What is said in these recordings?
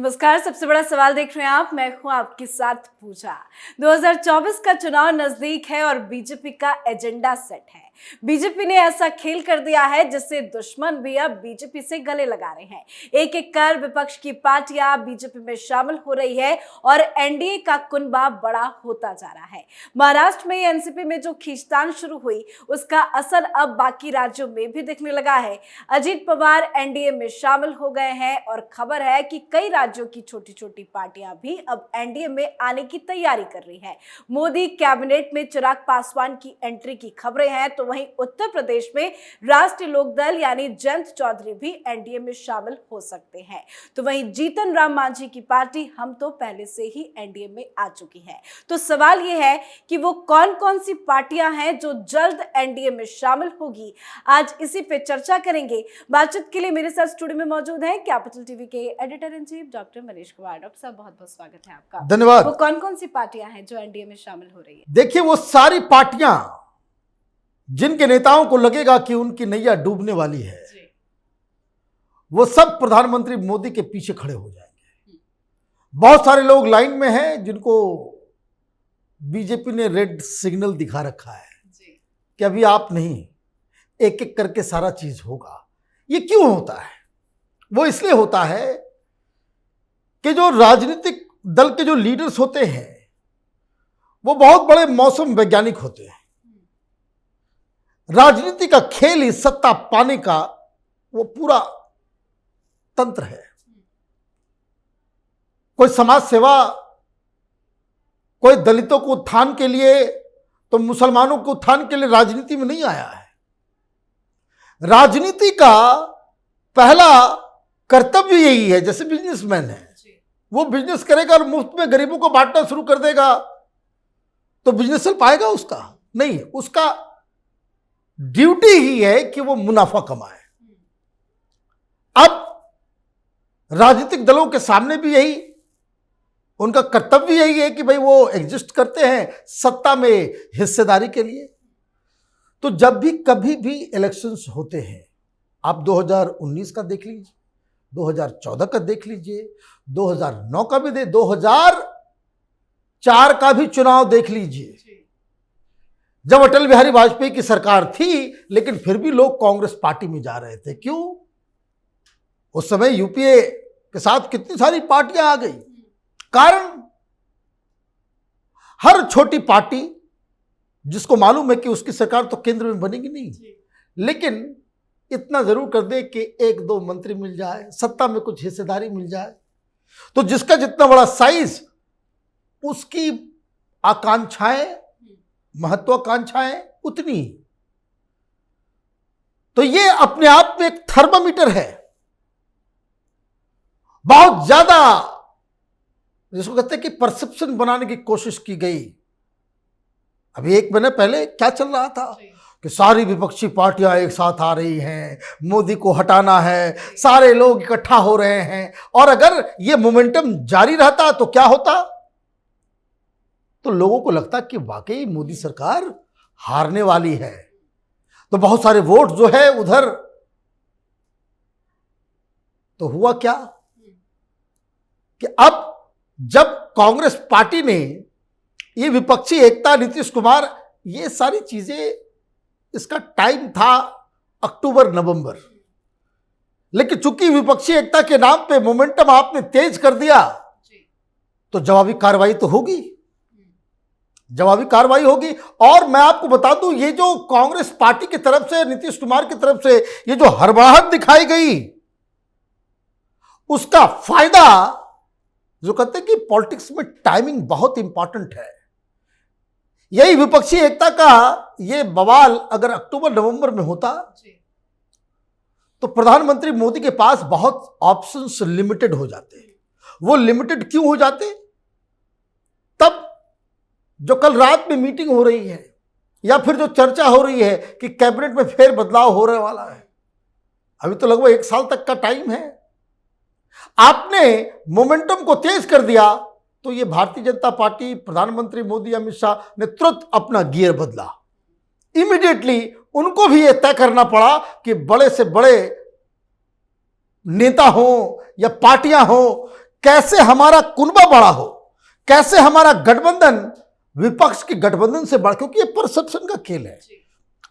नमस्कार। सबसे बड़ा सवाल देख रहे हैं आप, मैं हूं आपके साथ पूजा। 2024 का चुनाव नजदीक है और बीजेपी का एजेंडा सेट है। बीजेपी ने ऐसा खेल कर दिया है जिससे दुश्मन भी अब बीजेपी से गले लगा रहे हैं। एक एक कर विपक्ष की पार्टियां बीजेपी में शामिल हो रही है और एनडीए का कुनबा बड़ा होता जा रहा है। महाराष्ट्र में एनसीपी में जो खींचतान शुरू हुई उसका असर अब बाकी राज्यों में भी दिखने लगा है। अजीत पवार एनडीए में शामिल हो गए हैं और खबर है कि कई राज्यों की छोटी छोटी पार्टियां भी अब एनडीए में आने की तैयारी कर रही है। मोदी कैबिनेट में चिराग पासवान की एंट्री की खबरें हैं, तो वहीं उत्तर प्रदेश में राष्ट्रीय लोकदल यानी जयंत चौधरी भी एनडीए में शामिल हो सकते हैं। तो वहीं जीतन राम मांझी की पार्टी हम तो पहले से ही एनडीए में आ चुकी है। तो सवाल यह है कि वो कौन कौन सी पार्टियां हैं जो जल्द एनडीए में शामिल होगी। आज इसी पे चर्चा करेंगे। बातचीत के लिए मेरे साथ स्टूडियो में मौजूद है कैपिटल टीवी के editor in chief doctor Manish Kumar. Doctor साहब, बहुत बहुत स्वागत है आपका। धन्यवाद। वो कौन कौन सी पार्टियां हैं जो एनडीए में शामिल हो रही है? देखिए, वो सारी पार्टियां जिनके नेताओं को लगेगा कि उनकी नैया डूबने वाली है, वो सब प्रधानमंत्री मोदी के पीछे खड़े हो जाएंगे। बहुत सारे लोग लाइन में हैं जिनको बीजेपी ने रेड सिग्नल दिखा रखा है कि अभी आप नहीं, एक एक करके सारा चीज होगा। ये क्यों होता है? वो इसलिए होता है कि जो राजनीतिक दल के जो लीडर्स होते हैं वो बहुत बड़े मौसम वैज्ञानिक होते हैं। राजनीति का खेल ही सत्ता पाने का वो पूरा तंत्र है। कोई समाज सेवा, कोई दलितों को उत्थान के लिए, तो मुसलमानों को उत्थान के लिए राजनीति में नहीं आया है। राजनीति का पहला कर्तव्य यही है। जैसे बिजनेसमैन है, वो बिजनेस करेगा और मुफ्त में गरीबों को बांटना शुरू कर देगा तो बिजनेस चल पाएगा? उसका नहीं। उसका ड्यूटी ही है कि वो मुनाफा कमाए। अब राजनीतिक दलों के सामने भी यही उनका कर्तव्य यही है कि भाई वो एग्जिस्ट करते हैं सत्ता में हिस्सेदारी के लिए। तो जब भी कभी भी इलेक्शंस होते हैं, आप 2019 का देख लीजिए, 2014 का देख लीजिए, 2009 का भी दे, 2004 का भी चुनाव देख लीजिए, जब अटल बिहारी वाजपेयी की सरकार थी लेकिन फिर भी लोग कांग्रेस पार्टी में जा रहे थे। क्यों? उस समय यूपीए के साथ कितनी सारी पार्टियां आ गई। कारण, हर छोटी पार्टी जिसको मालूम है कि उसकी सरकार तो केंद्र में बनेगी नहीं, लेकिन इतना जरूर कर दे कि एक दो मंत्री मिल जाए, सत्ता में कुछ हिस्सेदारी मिल जाए, तो जिसका जितना बड़ा साइज उसकी आकांक्षाएं, महत्वाकांक्षाएं उतनी। तो ये अपने आप में एक थर्मामीटर है। बहुत ज्यादा जिसको कहते हैं कि परसेप्शन बनाने की कोशिश की गई। अभी एक महीने पहले क्या चल रहा था कि सारी विपक्षी पार्टियां एक साथ आ रही हैं, मोदी को हटाना है, सारे लोग इकट्ठा हो रहे हैं। और अगर ये मोमेंटम जारी रहता तो क्या होता? तो लोगों को लगता कि वाकई मोदी सरकार हारने वाली है। तो बहुत सारे वोट जो है उधर। तो हुआ क्या कि अब जब कांग्रेस पार्टी ने ये विपक्षी एकता, नीतीश कुमार, ये सारी चीजें, इसका टाइम था अक्टूबर नवंबर, लेकिन चूंकि विपक्षी एकता के नाम पे मोमेंटम आपने तेज कर दिया तो जवाबी कार्रवाई तो होगी, जवाबी कार्रवाई होगी। और मैं आपको बता दूं, ये जो कांग्रेस पार्टी की तरफ से, नीतीश कुमार की तरफ से ये जो हड़बड़ाहट दिखाई गई, उसका फायदा, जो कहते हैं कि पॉलिटिक्स में टाइमिंग बहुत इंपॉर्टेंट है। यही विपक्षी एकता का ये बवाल अगर अक्टूबर नवंबर में होता तो प्रधानमंत्री मोदी के पास बहुत ऑप्शंस लिमिटेड हो जाते। वो लिमिटेड क्यों हो जाते? तब जो कल रात में मीटिंग हो रही है या फिर जो चर्चा हो रही है कि कैबिनेट में फेर बदलाव होने वाला है, अभी तो लगभग 1 साल तक का टाइम है। आपने मोमेंटम को तेज कर दिया तो ये भारतीय जनता पार्टी, प्रधानमंत्री मोदी, अमित शाह ने तुरंत अपना गियर बदला। इमीडिएटली उनको भी यह तय करना पड़ा कि बड़े से बड़े नेता हो या पार्टियां हो कैसे हमारा कुनबा बड़ा हो, कैसे हमारा गठबंधन विपक्ष के गठबंधन से बढ़, क्योंकि ये परसेप्शन का खेल है।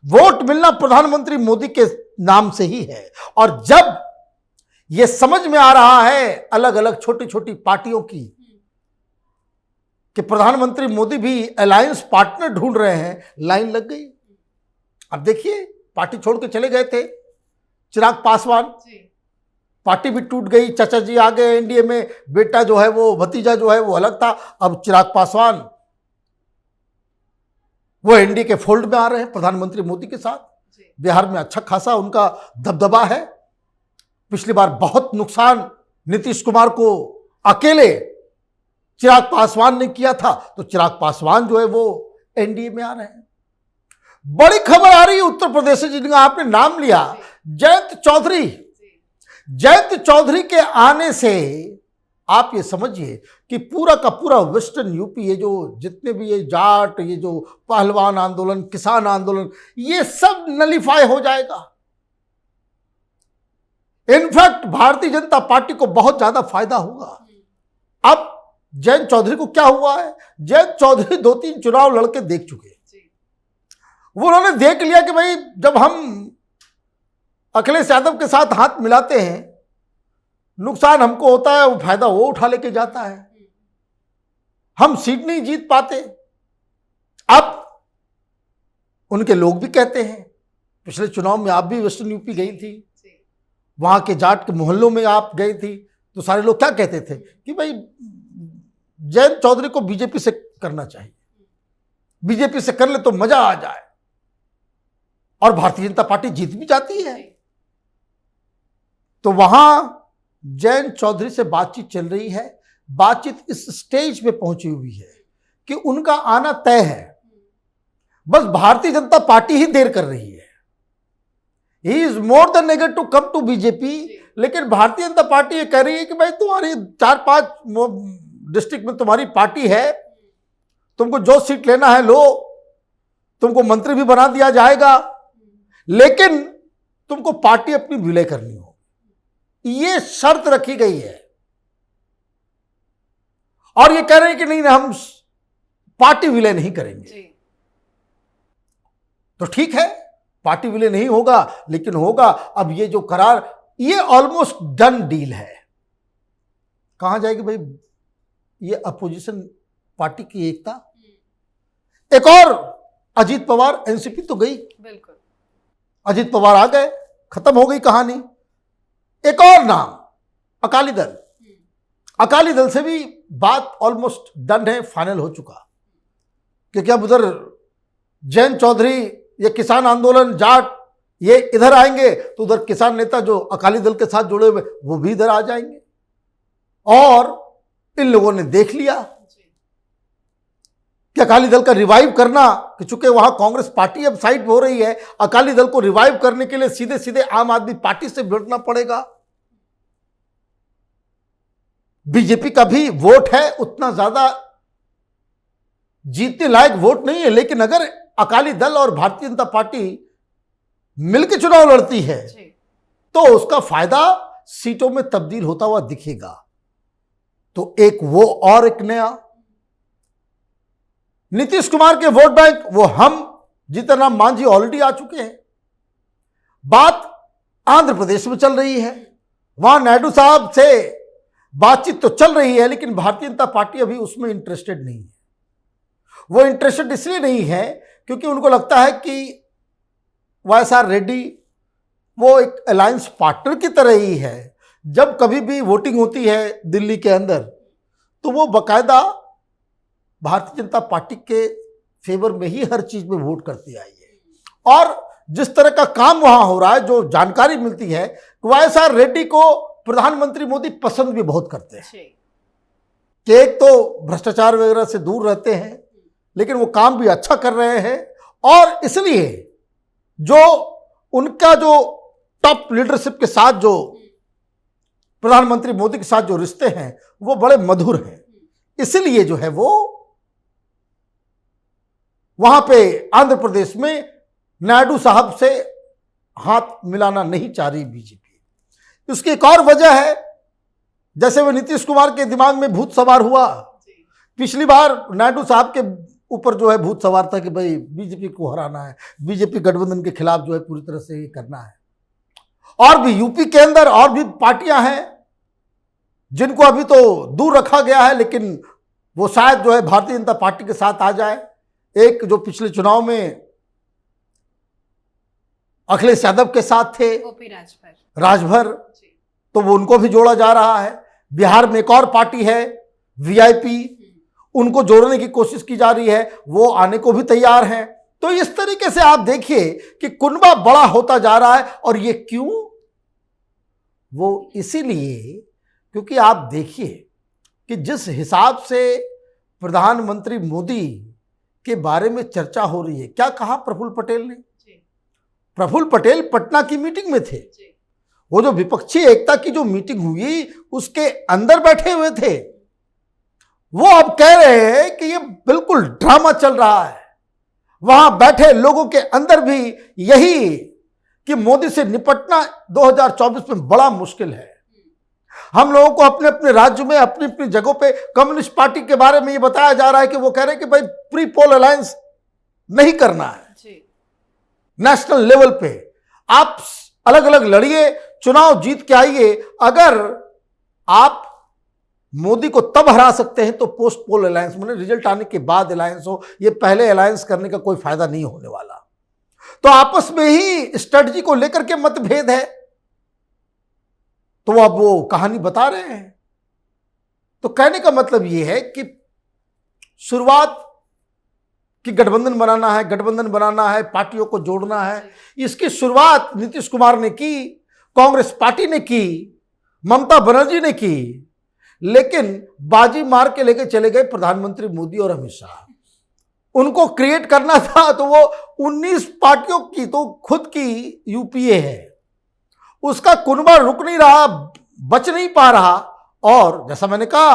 वोट मिलना प्रधानमंत्री मोदी के नाम से ही है, और जब ये समझ में आ रहा है अलग अलग छोटी छोटी पार्टियों की कि प्रधानमंत्री मोदी भी अलायंस पार्टनर ढूंढ रहे हैं, लाइन लग गई। अब देखिए, पार्टी छोड़ के चले गए थे चिराग पासवान, पार्टी भी टूट गई, चाचा जी आ गए एनडीए में, बेटा जो है वो, भतीजा जो है वो अलग था। अब चिराग पासवान वो एनडीए के फोल्ड में आ रहे हैं प्रधानमंत्री मोदी के साथ। बिहार में अच्छा खासा उनका दबदबा है। पिछली बार बहुत नुकसान नीतीश कुमार को अकेले चिराग पासवान ने किया था, तो चिराग पासवान जो है वो एनडीए में आ रहे हैं। बड़ी खबर आ रही है उत्तर प्रदेश से, जिनका आपने नाम लिया, जयंत चौधरी। जयंत चौधरी के आने से आप ये समझिए कि पूरा का पूरा वेस्टर्न यूपी, ये जो जितने भी ये जाट, ये जो पहलवान आंदोलन, किसान आंदोलन, ये सब नलीफाई हो जाएगा। इनफैक्ट भारतीय जनता पार्टी को बहुत ज्यादा फायदा होगा। अब जयंत चौधरी को क्या हुआ है, जयंत चौधरी 2-3 चुनाव लड़के देख चुके हैं। वो उन्होंने देख लिया कि भाई जब हम अखिलेश यादव के साथ हाथ मिलाते हैं, नुकसान हमको होता है, वो फायदा वो उठा लेके जाता है, हम सीट नहीं जीत पाते। अब उनके लोग भी कहते हैं, पिछले चुनाव में आप भी वेस्टर्न यूपी गई थी, वहां के जाट के मोहल्लों में आप गई थी, तो सारे लोग क्या कहते थे कि भाई जयंत चौधरी को बीजेपी से करना चाहिए, बीजेपी से कर ले तो मजा आ जाए, और भारतीय जनता पार्टी जीत भी जाती है। तो वहां जयंत चौधरी से बातचीत चल रही है। बातचीत इस स्टेज पे पहुंची हुई है कि उनका आना तय है, बस भारतीय जनता पार्टी ही देर कर रही है। He is more than eager to come to BJP, लेकिन भारतीय जनता पार्टी ये कह रही है कि भाई तुम्हारी 4-5 डिस्ट्रिक्ट में तुम्हारी पार्टी है, तुमको जो सीट लेना है लो, तुमको मंत्री भी बना दिया जाएगा, लेकिन तुमको पार्टी अपनी विलय करनी हो, ये शर्त रखी गई है। और ये कह रहे हैं कि नहीं, हम पार्टी विलय नहीं करेंगे। तो ठीक है, पार्टी विलय नहीं होगा, लेकिन होगा अब ये जो करार, ये ऑलमोस्ट डन डील है। कहां जाएगी भाई ये अपोजिशन पार्टी की एकता? एक और अजीत पवार, एनसीपी तो गई, बिल्कुल अजीत पवार आ गए, खत्म हो गई कहानी। एक और नाम, अकाली दल। अकाली दल से भी बात ऑलमोस्ट डन है, फाइनल हो चुका, क्योंकि अब उधर जयंत चौधरी, ये किसान आंदोलन, जाट, ये इधर आएंगे तो उधर किसान नेता जो अकाली दल के साथ जुड़े हुए वो भी इधर आ जाएंगे। और इन लोगों ने देख लिया कि अकाली दल का रिवाइव करना, कि चूंकि वहां कांग्रेस पार्टी अब साइड हो रही है, अकाली दल को रिवाइव करने के लिए सीधे सीधे आम आदमी पार्टी से भिड़ना पड़ेगा। बीजेपी का भी वोट है, उतना ज्यादा जीतने लायक वोट नहीं है, लेकिन अगर अकाली दल और भारतीय जनता पार्टी मिलकर चुनाव लड़ती है तो उसका फायदा सीटों में तब्दील होता हुआ दिखेगा। तो एक वो और एक नया नीतीश कुमार के वोट बैंक, वो हम जीतन राम मांझी ऑलरेडी आ चुके हैं। बात आंध्र प्रदेश में चल रही है, वहां नायडू साहब से बातचीत तो चल रही है, लेकिन भारतीय जनता पार्टी अभी उसमें इंटरेस्टेड नहीं है। वो इंटरेस्टेड इसलिए नहीं है क्योंकि उनको लगता है कि वाईएसआर रेड्डी वो एक अलायंस पार्टनर की तरह ही है। जब कभी भी वोटिंग होती है दिल्ली के अंदर, तो वो बाकायदा भारतीय जनता पार्टी के फेवर में ही हर चीज में वोट करती आई है। और जिस तरह का काम वहां हो रहा है, जो जानकारी मिलती है, वाईएसआर रेड्डी को प्रधानमंत्री मोदी पसंद भी बहुत करते हैं कि एक तो भ्रष्टाचार वगैरह से दूर रहते हैं, लेकिन वो काम भी अच्छा कर रहे हैं, और इसलिए जो उनका जो टॉप लीडरशिप के साथ जो प्रधानमंत्री मोदी के साथ जो रिश्ते हैं वो बड़े मधुर हैं। इसलिए जो है वो वहां पे आंध्र प्रदेश में नायडू साहब से हाथ मिलाना नहीं चाह रही बीजेपी। इसकी एक और वजह है जैसे वो नीतीश कुमार के दिमाग में भूत सवार हुआ। पिछली बार नायडू साहब के ऊपर जो है भूत सवार था कि भाई बीजेपी को हराना है, बीजेपी गठबंधन के खिलाफ जो है पूरी तरह से ये करना है। और भी यूपी के अंदर और भी पार्टियां हैं जिनको अभी तो दूर रखा गया है, लेकिन वो शायद जो है भारतीय जनता पार्टी के साथ आ जाए। एक जो पिछले चुनाव में अखिलेश यादव के साथ थे, ओपी राजभर, तो वो उनको भी जोड़ा जा रहा है। बिहार में एक और पार्टी है वीआईपी, उनको जोड़ने की कोशिश की जा रही है, वो आने को भी तैयार हैं। तो इस तरीके से आप देखिए कि कुनबा बड़ा होता जा रहा है। और ये क्यों? वो इसीलिए क्योंकि आप देखिए कि जिस हिसाब से प्रधानमंत्री मोदी के बारे में चर्चा हो रही है, क्या कहा प्रफुल्ल पटेल ने? प्रफुल्ल पटेल पटना की मीटिंग में थे, वो जो विपक्षी एकता की जो मीटिंग हुई उसके अंदर बैठे हुए थे। वो अब कह रहे हैं कि ये बिल्कुल ड्रामा चल रहा है। वहां बैठे लोगों के अंदर भी यही कि मोदी से निपटना 2024 में बड़ा मुश्किल है। हम लोगों को अपने अपने राज्य में अपनी अपनी जगहों पे कम्युनिस्ट पार्टी के बारे में ये बताया जा रहा है कि वो कह रहे हैं कि भाई प्री पोल अलायंस नहीं करना है। नेशनल लेवल पे आप अलग अलग लड़िए, चुनाव जीत के आइए। अगर आप मोदी को तब हरा सकते हैं तो पोस्ट पोल अलायंस, मतलब रिजल्ट आने के बाद अलायंस हो। ये पहले अलायंस करने का कोई फायदा नहीं होने वाला। तो आपस में ही स्ट्रेटजी को लेकर के मतभेद है, तो अब वो कहानी बता रहे हैं। तो कहने का मतलब ये है कि शुरुआत कि गठबंधन बनाना है, पार्टियों को जोड़ना है, इसकी शुरुआत नीतीश कुमार ने की, कांग्रेस पार्टी ने की, ममता बनर्जी ने की, लेकिन बाजी मार के लेके चले गए प्रधानमंत्री मोदी और अमित शाह। उनको क्रिएट करना था तो वो 19 पार्टियों की तो खुद की यूपीए है, उसका कुनबा रुक नहीं रहा, बच नहीं पा रहा। और जैसा मैंने कहा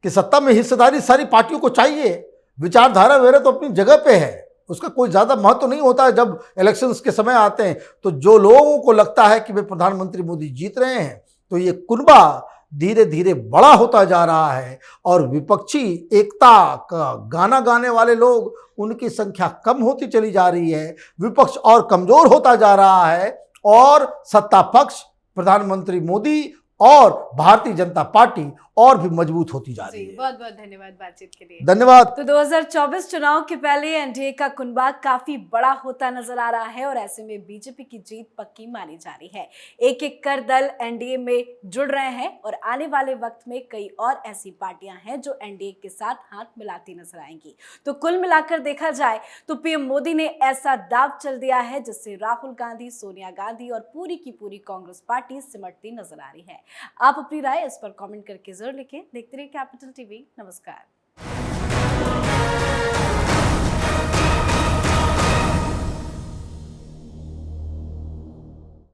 कि सत्ता में हिस्सेदारी सारी पार्टियों को चाहिए, विचारधारा वगैरह तो अपनी जगह पे है, उसका कोई ज्यादा महत्व नहीं होता है। जब इलेक्शंस के समय आते हैं तो जो लोगों को लगता है कि वे प्रधानमंत्री मोदी जीत रहे हैं, तो ये कुनबा धीरे धीरे बड़ा होता जा रहा है। और विपक्षी एकता का गाना गाने वाले लोग, उनकी संख्या कम होती चली जा रही है, विपक्ष और कमजोर होता जा रहा है, और सत्ता पक्ष प्रधानमंत्री मोदी और भारतीय जनता पार्टी और भी मजबूत होती जा रही है। बहुत बहुत धन्यवाद बातचीत के लिए। धन्यवाद। तो 2024 चुनाव के पहले एनडीए का कुनबा काफी बड़ा होता नजर आ रहा है और ऐसे में बीजेपी की जीत पक्की मानी जा रही है। एक एक कर दल एनडीए में जुड़ रहे हैं और आने वाले वक्त में कई और ऐसी पार्टियां हैं जो एनडीए के साथ हाथ मिलाती नजर आएंगी। तो कुल मिलाकर देखा जाए तो पीएम मोदी ने ऐसा दांव चल दिया है जिससे राहुल गांधी, सोनिया गांधी और पूरी की पूरी कांग्रेस पार्टी सिमटती नजर आ रही है। आप अपनी राय इस पर कमेंट करके जरूर लिखें। देखते रहिए कैपिटल टीवी। नमस्कार।